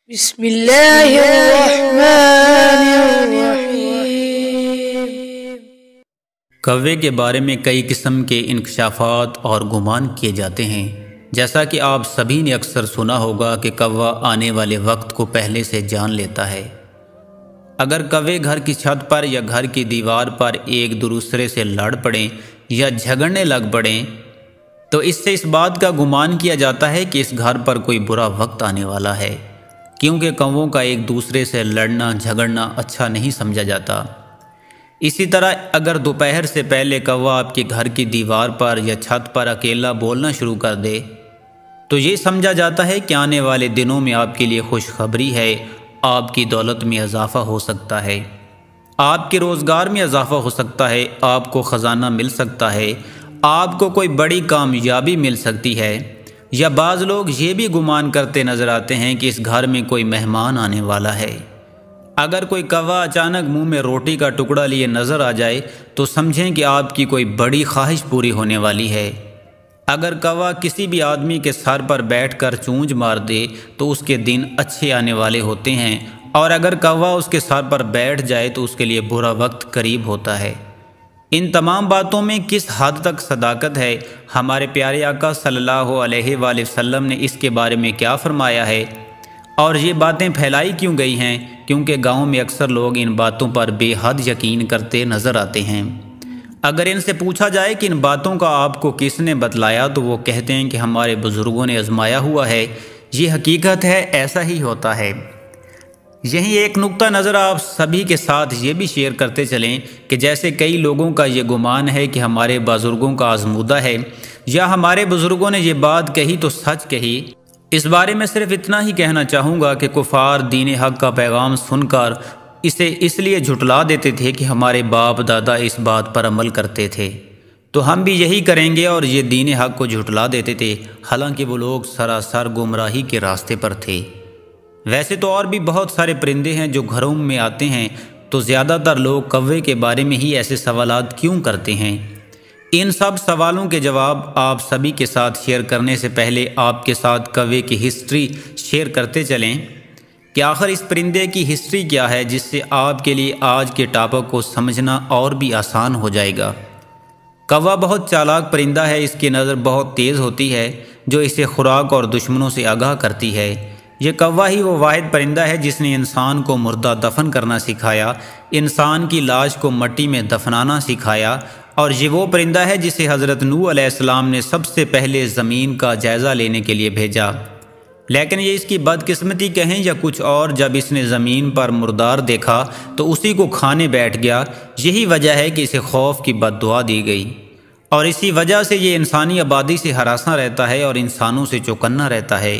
بسم اللہ الرحمن الرحیم۔ کوے کے بارے میں کئی قسم کے انکشافات اور گمان کیے جاتے ہیں، جیسا کہ آپ سبھی نے اکثر سنا ہوگا کہ کوا آنے والے وقت کو پہلے سے جان لیتا ہے۔ اگر کوے گھر کی چھت پر یا گھر کی دیوار پر ایک دوسرے سے لڑ پڑیں یا جھگڑنے لگ پڑیں تو اس سے اس بات کا گمان کیا جاتا ہے کہ اس گھر پر کوئی برا وقت آنے والا ہے، کیونکہ کووں کا ایک دوسرے سے لڑنا جھگڑنا اچھا نہیں سمجھا جاتا۔ اسی طرح اگر دوپہر سے پہلے کوا آپ کے گھر کی دیوار پر یا چھت پر اکیلا بولنا شروع کر دے تو یہ سمجھا جاتا ہے کہ آنے والے دنوں میں آپ کے لیے خوشخبری ہے، آپ کی دولت میں اضافہ ہو سکتا ہے، آپ کے روزگار میں اضافہ ہو سکتا ہے، آپ کو خزانہ مل سکتا ہے، آپ کو کوئی بڑی کامیابی مل سکتی ہے۔ یا بعض لوگ یہ بھی گمان کرتے نظر آتے ہیں کہ اس گھر میں کوئی مہمان آنے والا ہے۔ اگر کوئی کوا اچانک منہ میں روٹی کا ٹکڑا لیے نظر آ جائے تو سمجھیں کہ آپ کی کوئی بڑی خواہش پوری ہونے والی ہے۔ اگر کوا کسی بھی آدمی کے سر پر بیٹھ کر چونچ مار دے تو اس کے دن اچھے آنے والے ہوتے ہیں، اور اگر کوا اس کے سر پر بیٹھ جائے تو اس کے لیے برا وقت قریب ہوتا ہے۔ ان تمام باتوں میں کس حد تک صداقت ہے، ہمارے پیارے آقا صلی اللہ علیہ وآلہ وسلم نے اس کے بارے میں کیا فرمایا ہے، اور یہ باتیں پھیلائی کیوں گئی ہیں؟ کیونکہ گاؤں میں اکثر لوگ ان باتوں پر بے حد یقین کرتے نظر آتے ہیں۔ اگر ان سے پوچھا جائے کہ ان باتوں کا آپ کو کس نے بتلایا تو وہ کہتے ہیں کہ ہمارے بزرگوں نے آزمایا ہوا ہے، یہ حقیقت ہے، ایسا ہی ہوتا ہے۔ یہی ایک نقطہ نظر آپ سبھی کے ساتھ یہ بھی شیئر کرتے چلیں کہ جیسے کئی لوگوں کا یہ گمان ہے کہ ہمارے بزرگوں کا آزمودہ ہے یا ہمارے بزرگوں نے یہ بات کہی تو سچ کہی، اس بارے میں صرف اتنا ہی کہنا چاہوں گا کہ کفار دین حق کا پیغام سن کر اسے اس لیے جھٹلا دیتے تھے کہ ہمارے باپ دادا اس بات پر عمل کرتے تھے تو ہم بھی یہی کریں گے، اور یہ دین حق کو جھٹلا دیتے تھے، حالانکہ وہ لوگ سراسر گمراہی کے راستے پر تھے۔ ویسے تو اور بھی بہت سارے پرندے ہیں جو گھروں میں آتے ہیں، تو زیادہ تر لوگ کوے کے بارے میں ہی ایسے سوالات کیوں کرتے ہیں؟ ان سب سوالوں کے جواب آپ سبھی کے ساتھ شیئر کرنے سے پہلے آپ کے ساتھ کوے کی ہسٹری شیئر کرتے چلیں کہ آخر اس پرندے کی ہسٹری کیا ہے، جس سے آپ کے لیے آج کے ٹاپک کو سمجھنا اور بھی آسان ہو جائے گا۔ کوا بہت چالاک پرندہ ہے، اس کی نظر بہت تیز ہوتی ہے جو اسے خوراک اور دشمنوں سے آگاہ کرتی ہے۔ یہ کوا ہی وہ واحد پرندہ ہے جس نے انسان کو مردہ دفن کرنا سکھایا، انسان کی لاش کو مٹی میں دفنانا سکھایا، اور یہ وہ پرندہ ہے جسے حضرت نوح علیہ السلام نے سب سے پہلے زمین کا جائزہ لینے کے لیے بھیجا۔ لیکن یہ اس کی بدقسمتی کہیں یا کچھ اور، جب اس نے زمین پر مردار دیکھا تو اسی کو کھانے بیٹھ گیا۔ یہی وجہ ہے کہ اسے خوف کی بد دعا دی گئی، اور اسی وجہ سے یہ انسانی آبادی سے ہراساں رہتا ہے اور انسانوں سے چوکنا رہتا ہے۔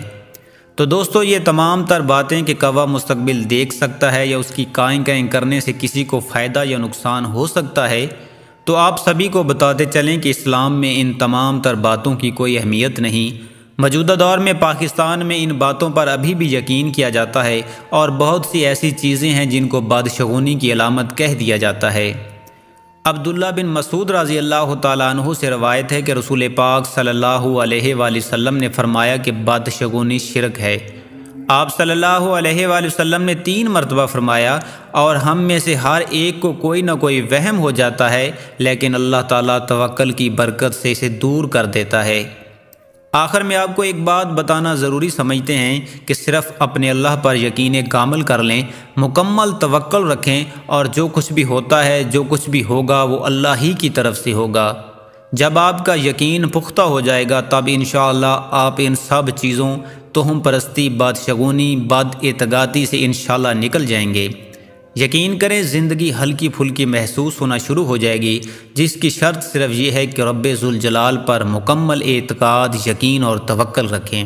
تو دوستو، یہ تمام تر باتیں کہ کوا مستقبل دیکھ سکتا ہے یا اس کی کائیں کائیں کرنے سے کسی کو فائدہ یا نقصان ہو سکتا ہے، تو آپ سبھی کو بتاتے چلیں کہ اسلام میں ان تمام تر باتوں کی کوئی اہمیت نہیں۔ موجودہ دور میں پاکستان میں ان باتوں پر ابھی بھی یقین کیا جاتا ہے، اور بہت سی ایسی چیزیں ہیں جن کو بادشگونی کی علامت کہہ دیا جاتا ہے۔ عبداللہ بن مسعود رضی اللہ تعالیٰ عنہ سے روایت ہے کہ رسول پاک صلی اللہ علیہ وآلہ وسلم نے فرمایا کہ بادشگونی شرک ہے۔ آپ صلی اللہ علیہ وآلہ وسلم نے 3 مرتبہ فرمایا، اور ہم میں سے ہر ایک کو کوئی نہ کوئی وہم ہو جاتا ہے، لیکن اللہ تعالیٰ توکل کی برکت سے اسے دور کر دیتا ہے۔ آخر میں آپ کو ایک بات بتانا ضروری سمجھتے ہیں کہ صرف اپنے اللہ پر یقین کامل کر لیں، مکمل توکل رکھیں، اور جو کچھ بھی ہوتا ہے، جو کچھ بھی ہوگا، وہ اللہ ہی کی طرف سے ہوگا۔ جب آپ کا یقین پختہ ہو جائے گا تب انشاءاللہ آپ ان سب چیزوں، توہم پرستی، بادشگونی، بد اعتقادی سے انشاءاللہ نکل جائیں گے۔ یقین کریں، زندگی ہلکی پھلکی محسوس ہونا شروع ہو جائے گی، جس کی شرط صرف یہ ہے کہ رب ذوالجلال پر مکمل اعتقاد، یقین اور توکل رکھیں۔